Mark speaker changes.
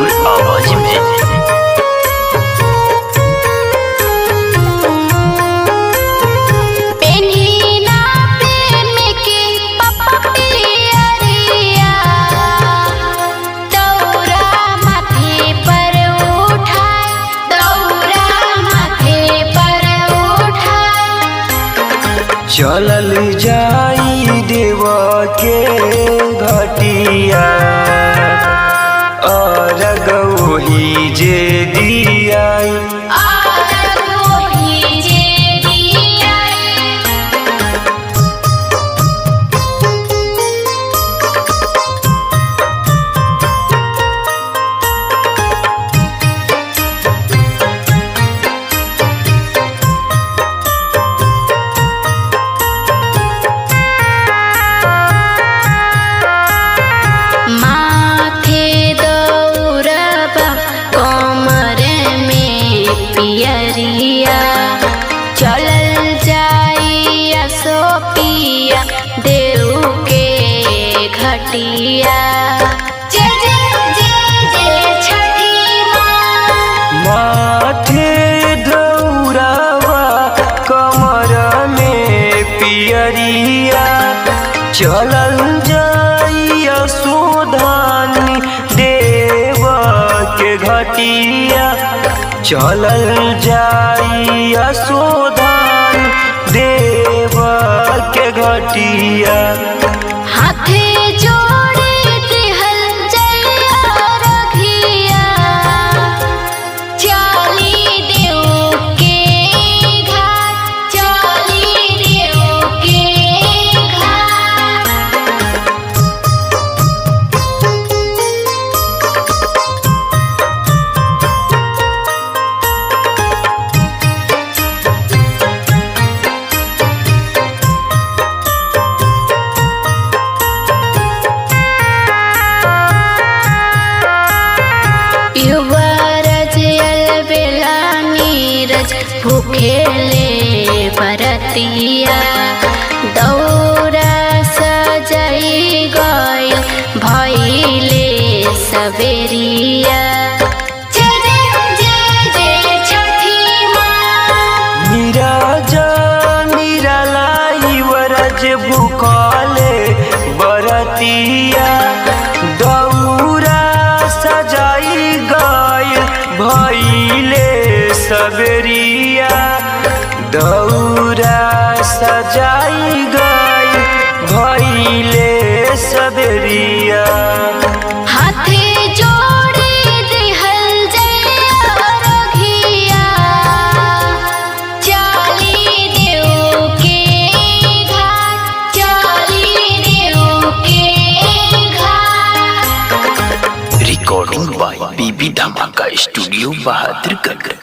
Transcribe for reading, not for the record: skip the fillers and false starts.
Speaker 1: मधुर आवाज में।
Speaker 2: चलल जाई देव के घटिया अरग ओही जे दियाई।
Speaker 3: चलल जाई सोपिया देव के घटिया। जय जय जय जय छठी माँ।
Speaker 2: माथे दौरावा कमर में पियरिया चलल जाई सुधानी देव के घटिया। चलल जाई सुधान देव के घटिया।
Speaker 3: हाथे जोड़े दिहल जया रघिया चली देव के घाट चली देव के घाट। युवराज अलबेला नीरज भूखेले बरतिया दौरा सजाई गई भइले सवेरिया। जय जय जय जय छठी माँ।
Speaker 2: नीरजा निराला युवराज भूखले बरतिया दौरा सजाई गई भइले सबेरिया। दौरा सजाई गई भइले सबेरिया।
Speaker 3: हाथे जोड़े दिहल जया रघिया चली देव के घाट चली देव के घाट।
Speaker 1: रिकॉर्डिंग बाय बीबी धमाका स्टूडियो बहादुरगढ़।